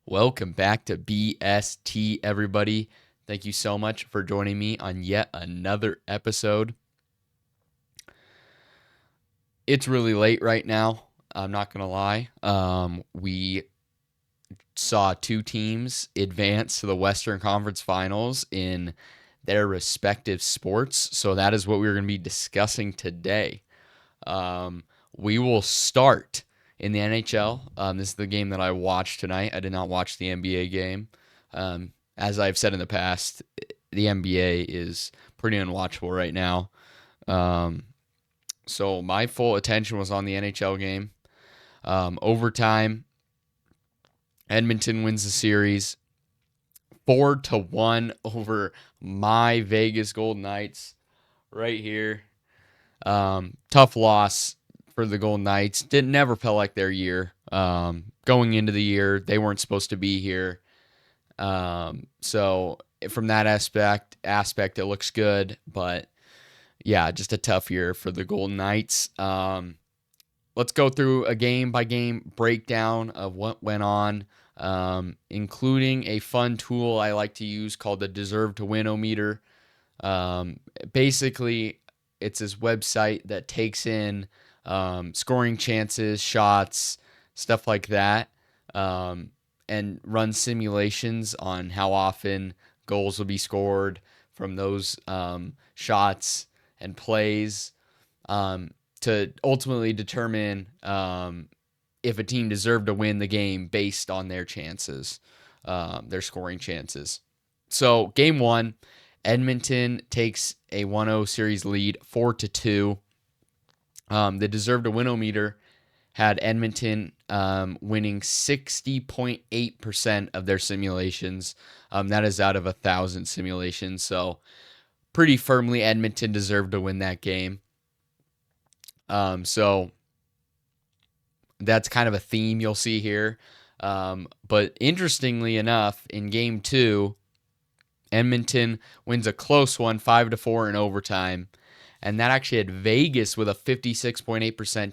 Welcome back to BST, everybody. Thank you so much for joining me on yet another episode. It's really late right now. I'm not going to lie. We saw two teams advance to the Western Conference Finals in their respective sports. So that is what we're going to be discussing today. We will start in the NHL. This is the game that I watched tonight. I did not watch the NBA game. As I've said in the past, the NBA is pretty unwatchable right now. So my full attention was on the NHL game. Overtime, Edmonton wins the series 4-1 over my Vegas Golden Knights right here. Tough loss for the Golden Knights. Didn't never felt like their year. Going into the year, they weren't supposed to be here. So from that aspect, it looks good, but yeah, just a tough year for the Golden Knights. Let's go through a game by game breakdown of what went on, including a fun tool I like to use called the Deserve to Win-O-Meter. Basically, it's this website that takes in scoring chances, shots, stuff like that, and runs simulations on how often goals will be scored from those shots and plays to ultimately determine if a team deserved to win the game based on their chances, their scoring chances. So game one, Edmonton takes a 1-0 series lead, 4-2. The deserved to win-o-meter had Edmonton winning 60.8% of their simulations. That is out of 1,000 simulations. So pretty firmly Edmonton deserved to win that game. So that's kind of a theme you'll see here. But interestingly enough, in game two, Edmonton wins a close one, 5-4 in overtime. And that actually had Vegas with a 56.8%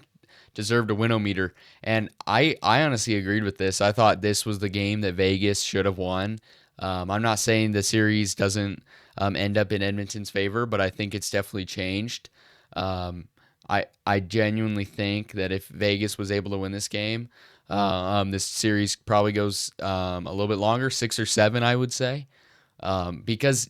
deserved to win-o-meter. And I honestly agreed with this. I thought this was the game that Vegas should have won. I'm not saying the series doesn't end up in Edmonton's favor, but I think it's definitely changed. I genuinely think that if Vegas was able to win this game, this series probably goes a little bit longer, 6 or 7, I would say, because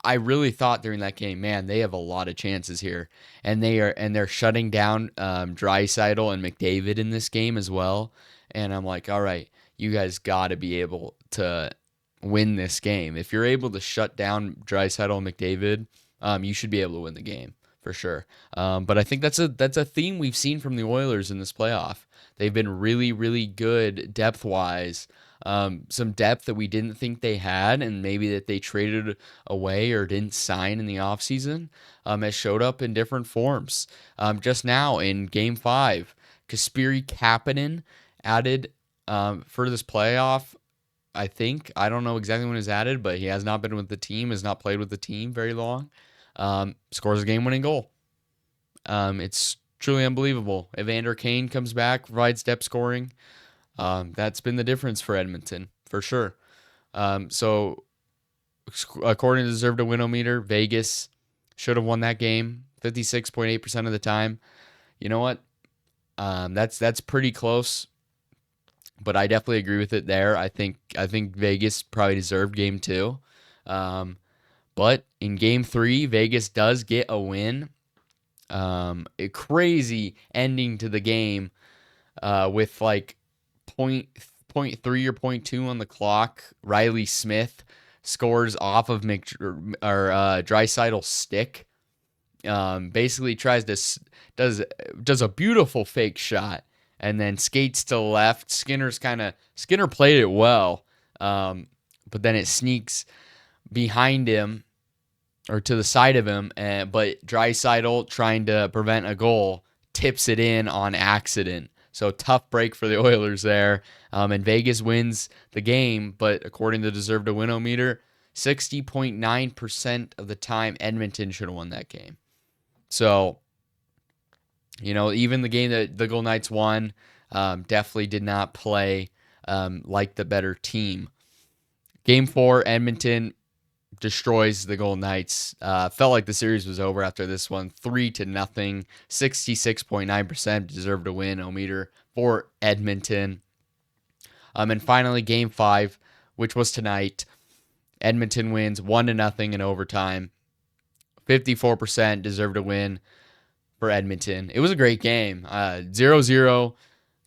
I really thought during that game, man, they have a lot of chances here, and they're shutting down Draisaitl and McDavid in this game as well, and I'm like, all right, you guys got to be able to win this game. If you're able to shut down Draisaitl and McDavid, you should be able to win the game for sure. But I think that's a theme we've seen from the Oilers in this playoff. They've been really, really good depth-wise. Some depth that we didn't think they had, and maybe that they traded away or didn't sign in the offseason, has showed up in different forms. Just now in Game 5, Kasperi Kapanen added for this playoff. I think. I don't know exactly when he was added, but he has not been with the team, has not played with the team very long. Scores a game-winning goal. It's truly unbelievable. Evander Kane comes back, provides depth scoring. That's been the difference for Edmonton, for sure. So, according to Deserve to Win-O-meter, Vegas should have won that game 56.8% of the time. You know what? That's pretty close, but I definitely agree with it there. I think Vegas probably deserved game two. But in game three, Vegas does get a win. A crazy ending to the game with like point 3 or point 2 on the clock. Riley Smith scores off of Draisaitl's stick. Basically does a beautiful fake shot and then skates to the left. Skinner played it well, but then it sneaks behind him or to the side of him, but Draisaitl, trying to prevent a goal, tips it in on accident. So tough break for the Oilers there. And Vegas wins the game, but according to Deserve to Win-O-meter, 60.9% of the time Edmonton should have won that game. So, even the game that the Golden Knights won definitely did not play like the better team. Game 4, Edmonton destroys the Golden Knights. Felt like the series was over after this one. 3-0. 66.9% deserved to win O-meter for Edmonton. And finally, Game 5, which was tonight. Edmonton wins 1-0 in overtime. 54% deserved to win for Edmonton. It was a great game. 0-0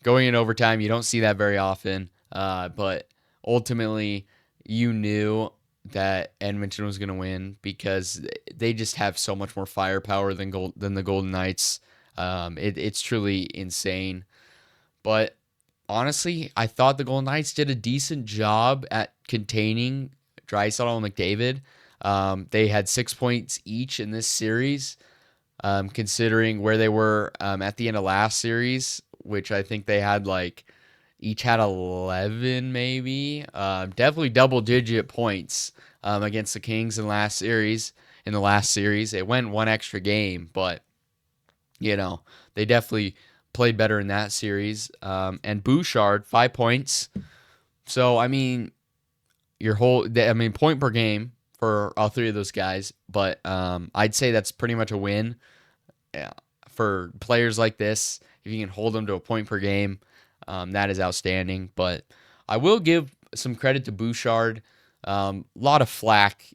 going in overtime. You don't see that very often. But ultimately, you knew that Edmonton was going to win because they just have so much more firepower than the Golden Knights. It's truly insane. But honestly, I thought the Golden Knights did a decent job at containing Draisaitl and McDavid. They had 6 points each in this series, considering where they were at the end of last series, which I think they had each had 11 maybe. Definitely double-digit points against the Kings in the last series. It went one extra game, but they definitely played better in that series. And Bouchard, 5 points. So, point per game for all three of those guys. But I'd say that's pretty much a win. Yeah, for players like this. If you can hold them to a point per game, that is outstanding. But I will give some credit to Bouchard. Lot of flack.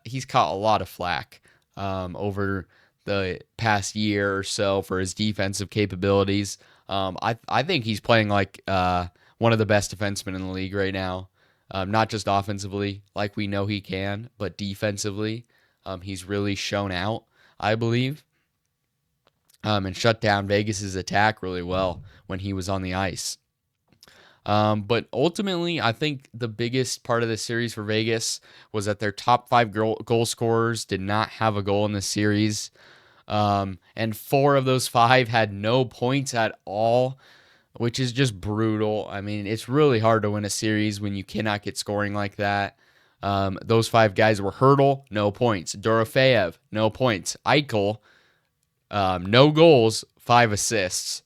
He's caught a lot of flack over the past year or so for his defensive capabilities. I think he's playing like one of the best defensemen in the league right now. Not just offensively, like we know he can, but defensively, he's really shown out, I believe, and shut down Vegas's attack really well when he was on the ice. But ultimately, I think the biggest part of this series for Vegas was that their top 5 goal scorers did not have a goal in this series. And 4 of those 5 had no points at all, which is just brutal. It's really hard to win a series when you cannot get scoring like that. Those 5 guys were Hurdle, no points. Dorofeyev, no points. Eichel, no goals, 5 assists.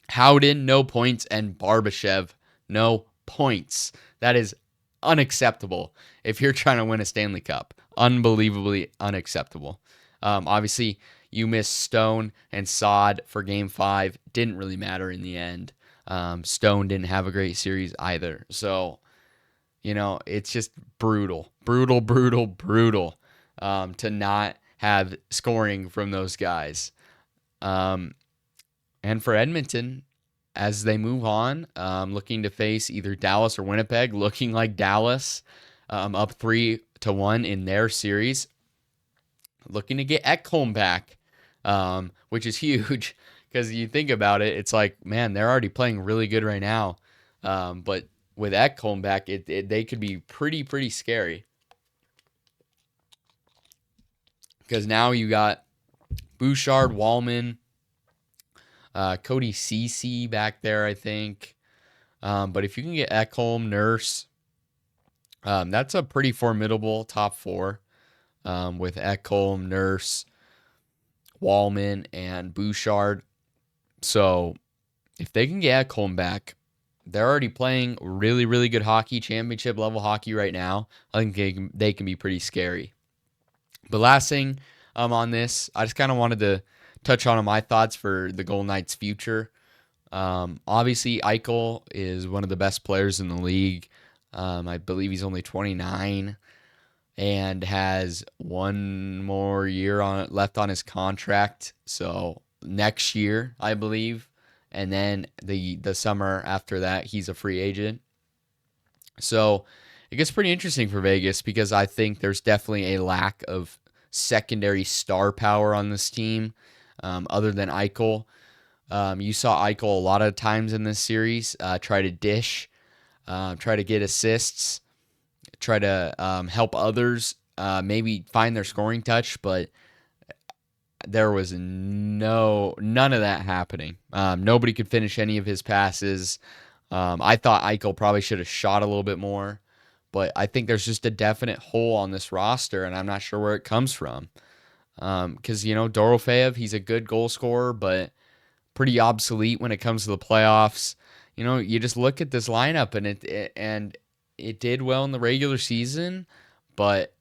Howden, no points. And Barbashev, no points. That is unacceptable if you're trying to win a Stanley Cup. Unbelievably unacceptable. Obviously, you missed Stone and Saad for Game 5. Didn't really matter in the end. Stone didn't have a great series either. So, it's just brutal. Brutal to not have scoring from those guys. And for Edmonton, as they move on, looking to face either Dallas or Winnipeg, looking like Dallas, up 3-1 in their series. Looking to get Ekholm back, which is huge because you think about it, it's like, man, they're already playing really good right now. But with Ekholm back, they could be pretty scary because now you got Bouchard, Wallman, Cody Ceci back there, I think. But if you can get Ekholm, Nurse, that's a pretty formidable top 4. With Ekholm, Nurse, Wallman, and Bouchard. So if they can get Ekholm back, they're already playing really good hockey, championship level hockey right now. I think they can be pretty scary. But last thing on this, I just kind of wanted to touch on my thoughts for the Golden Knights' future. Obviously, Eichel is one of the best players in the league. I believe he's only 29 and has one more year left on his contract. So next year, I believe, and then the summer after that, he's a free agent. So it gets pretty interesting for Vegas because I think there's definitely a lack of secondary star power on this team, other than Eichel. You saw Eichel a lot of times in this series try to dish, try to get assists, try to help others maybe find their scoring touch, but there was none of that happening. Nobody could finish any of his passes. I thought Eichel probably should have shot a little bit more, but I think there's just a definite hole on this roster, and I'm not sure where it comes from. Because, Dorofeyev, he's a good goal scorer, but pretty obsolete when it comes to the playoffs. you just look at this lineup and it did well in the regular season, but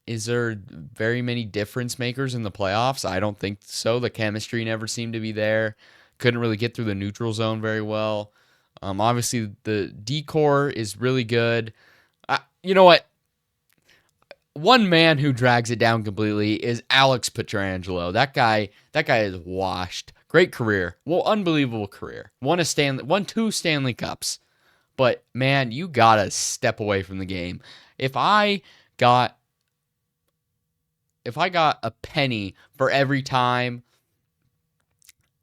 is there very many difference makers in the playoffs? I don't think so. The chemistry never seemed to be there. Couldn't really get through the neutral zone very well. Obviously, the decor is really good. You know what? One man who drags it down completely is Alex Pietrangelo. That guy is washed. Great career. Well, unbelievable career. Won two Stanley Cups. But man, you gotta step away from the game. If I got if I got a penny for every time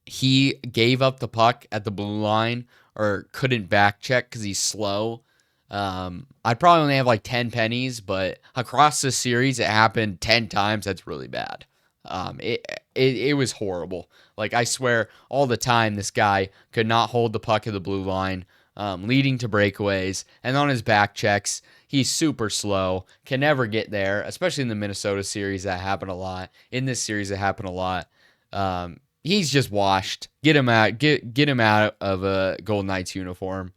he gave up the puck at the blue line or couldn't back check because he's slow, I'd probably only have like 10 pennies, but across the series, it happened 10 times. That's really bad. It was horrible. Like, I swear, all the time, this guy could not hold the puck at the blue line, leading to breakaways. And on his back checks, he's super slow, can never get there, especially in the Minnesota series. That happened a lot. In this series, it happened a lot. He's just washed. Get him out of a Golden Knights uniform.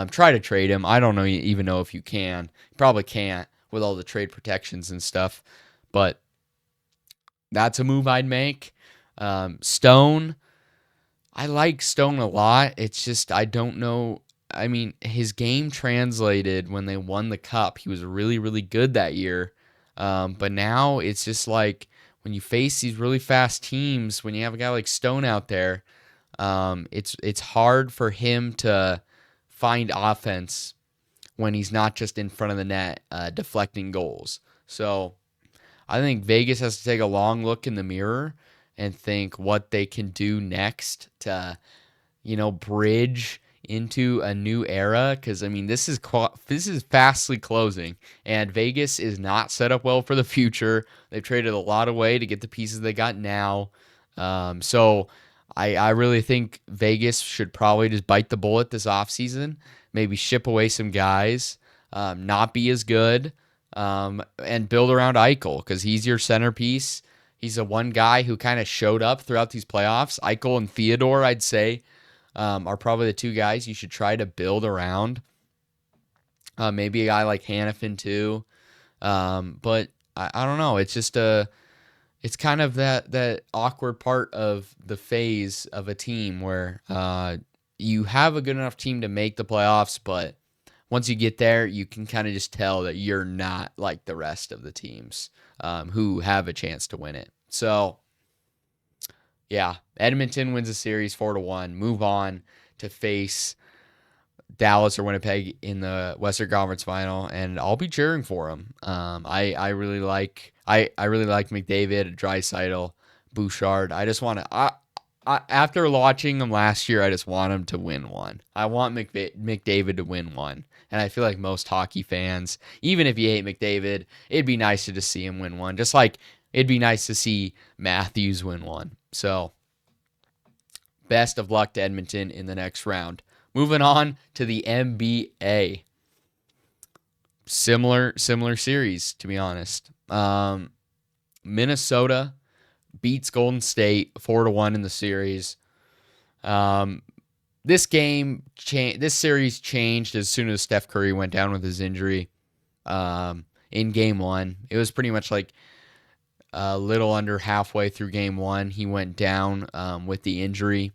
Try to trade him. I don't know even know if you can. You probably can't with all the trade protections and stuff. But that's a move I'd make. Stone, I like Stone a lot. It's just I don't know. I mean, his game translated when they won the cup. He was really, really good that year. But now it's just like when you face these really fast teams, when you have a guy like Stone out there, it's hard for him to find offense when he's not just in front of the net deflecting goals. So I think Vegas has to take a long look in the mirror and think what they can do next to, bridge into a new era. Because I mean, this is fastly closing, and Vegas is not set up well for the future. They've traded a lot away to get the pieces they got now. So I really think Vegas should probably just bite the bullet this offseason, maybe ship away some guys, not be as good, and build around Eichel because he's your centerpiece. He's the one guy who kind of showed up throughout these playoffs. Eichel and Theodore, I'd say, are probably the two guys you should try to build around. Maybe a guy like Hannafin too. But I don't know. It's just it's kind of that awkward part of the phase of a team where you have a good enough team to make the playoffs, but once you get there, you can kind of just tell that you're not like the rest of the teams who have a chance to win it. So, yeah, Edmonton wins the series 4-1. Move on to face Dallas or Winnipeg in the Western Conference Final, and I'll be cheering for them. I really like McDavid, Draisaitl, Bouchard. I just want to. After watching them last year, I just want them to win one. I want McDavid to win one, and I feel like most hockey fans, even if you hate McDavid, it'd be nice to just see him win one. Just like it'd be nice to see Matthews win one. So, best of luck to Edmonton in the next round. Moving on to the NBA. Similar series, to be honest. Minnesota beats Golden State 4-1 in the series. This series changed as soon as Steph Curry went down with his injury. In Game 1, it was pretty much like a little under halfway through Game 1, he went down with the injury.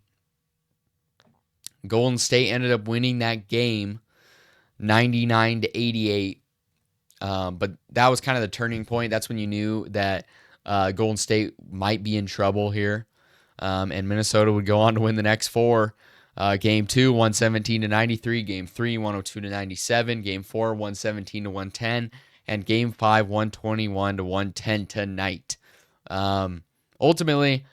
Golden State ended up winning that game 99-88. But that was kind of the turning point. That's when you knew that Golden State might be in trouble here. And Minnesota would go on to win the next four. Game 2, 117-93. Game 3, 102-97. Game 4, 117-110. And Game 5, 121-110 tonight. Ultimately,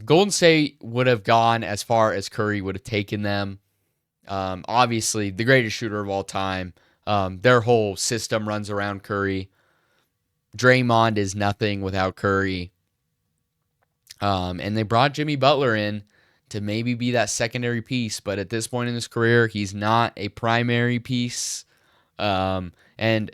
Golden State would have gone as far as Curry would have taken them. Obviously, the greatest shooter of all time. Their whole system runs around Curry. Draymond is nothing without Curry. And they brought Jimmy Butler in to maybe be that secondary piece, but at this point in his career, he's not a primary piece. And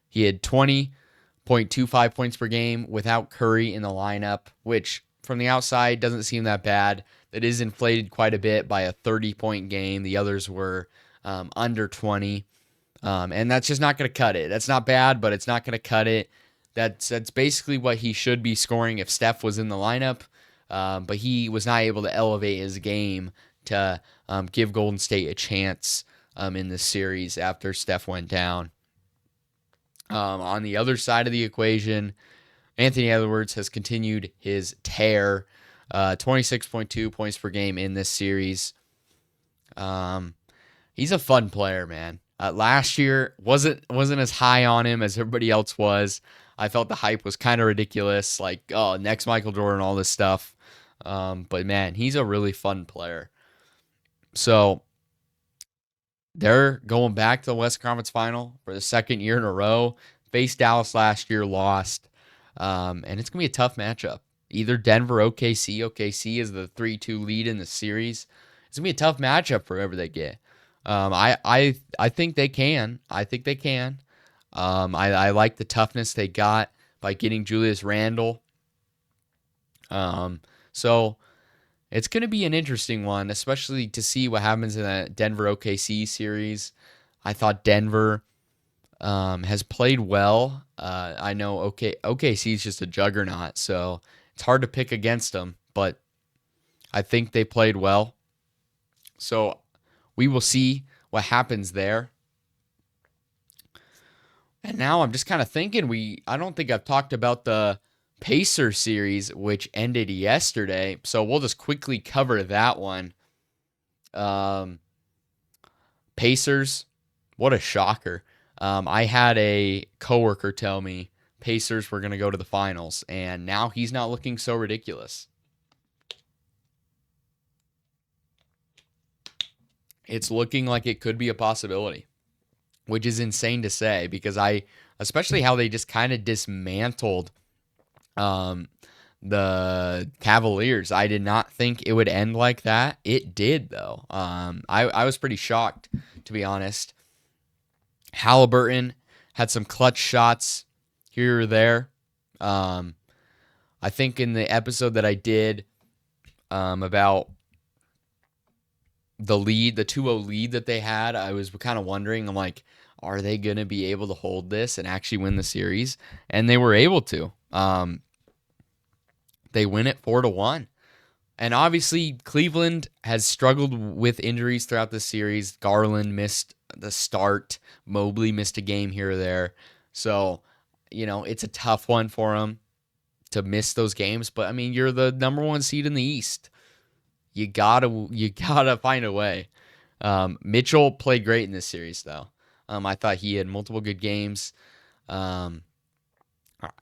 he had 20.25 points per game without Curry in the lineup, which from the outside doesn't seem that bad. That is inflated quite a bit by a 30-point game. The others were under 20. And that's just not going to cut it. That's not bad, but it's not going to cut it. That's basically what he should be scoring if Steph was in the lineup. But he was not able to elevate his game to give Golden State a chance in this series after Steph went down. On the other side of the equation, Anthony Edwards has continued his tear, 26.2 points per game in this series. He's a fun player, man. Last year wasn't as high on him as everybody else was. I felt the hype was kind of ridiculous, like, oh, next Michael Jordan, all this stuff. But man, he's a really fun player. So they're going back to the West Conference Final for the second year in a row. Faced Dallas last year, lost. And it's going to be a tough matchup. Either Denver, OKC. OKC is the 3-2 lead in the series. It's going to be a tough matchup for whoever they get. I think they can. I think they can. I like the toughness they got by getting Julius Randle. So it's going to be an interesting one, especially to see what happens in that Denver OKC series. I thought Denver has played well. I know OKC is just a juggernaut, so it's hard to pick against them, but I think they played well. So we will see what happens there. And now I'm just kind of thinking, I don't think I've talked about the Pacers series, which ended yesterday. So we'll just quickly cover that one. Pacers, what a shocker. I had a coworker tell me Pacers were going to go to the finals, and now he's not looking so ridiculous. It's looking like it could be a possibility, which is insane to say because especially how they just kind of dismantled the Cavaliers. I did not think it would end like that. It did, though. I was pretty shocked, to be honest. Halliburton had some clutch shots here or there. I think in the episode that I did about the 2-0 lead that they had, I was kind of wondering, I'm like, are they going to be able to hold this and actually win the series? And they were able to. They win it 4-1. And obviously, Cleveland has struggled with injuries throughout the series. Garland missed the start. Mobley missed a game here or there. So, it's a tough one for them to miss those games. But, I mean, you're the number one seed in the East. You gotta find a way. Mitchell played great in this series, though. I thought he had multiple good games.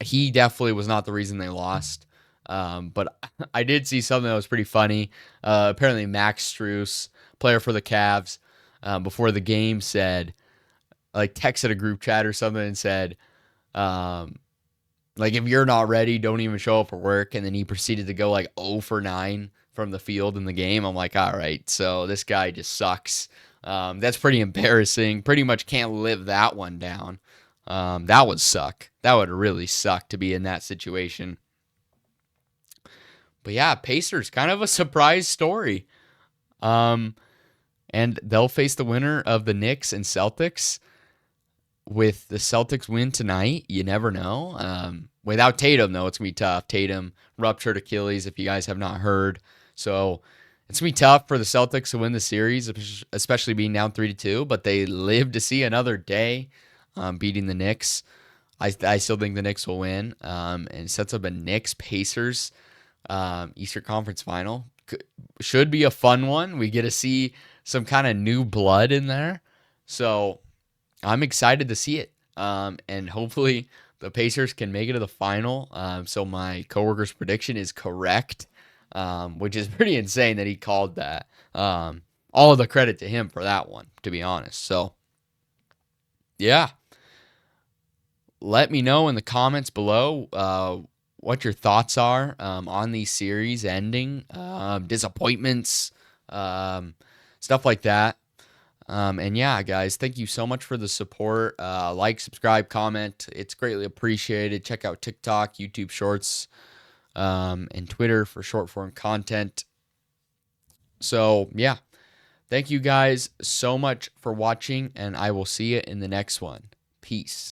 He definitely was not the reason they lost. But I did see something that was pretty funny. Apparently, Max Strus, player for the Cavs, before the game said, texted a group chat or something and said, if you're not ready, don't even show up for work. And then he proceeded to go 0 for 9 from the field in the game. I'm like, all right, so this guy just sucks. That's pretty embarrassing. Pretty much can't live that one down. That would suck. That would really suck to be in that situation. But yeah, Pacers, kind of a surprise story. And they'll face the winner of the Knicks and Celtics. With the Celtics win tonight, you never know. Without Tatum, though, it's going to be tough. Tatum ruptured Achilles, if you guys have not heard. So it's going to be tough for the Celtics to win the series, especially being down 3-2. But they live to see another day beating the Knicks. I still think the Knicks will win. And it sets up a Knicks-Pacers Eastern Conference Final. Should be a fun one. We get to see some kind of new blood in there. So I'm excited to see it. And hopefully the Pacers can make it to the final. So my coworker's prediction is correct, which is pretty insane that he called that. All of the credit to him for that one, to be honest. So, yeah. Let me know in the comments below what your thoughts are on these series ending, disappointments, stuff like that. And yeah, guys, thank you so much for the support. Like, subscribe, comment. It's greatly appreciated. Check out TikTok, YouTube Shorts, and Twitter for short form content. So, yeah. Thank you guys so much for watching, and I will see you in the next one. Peace.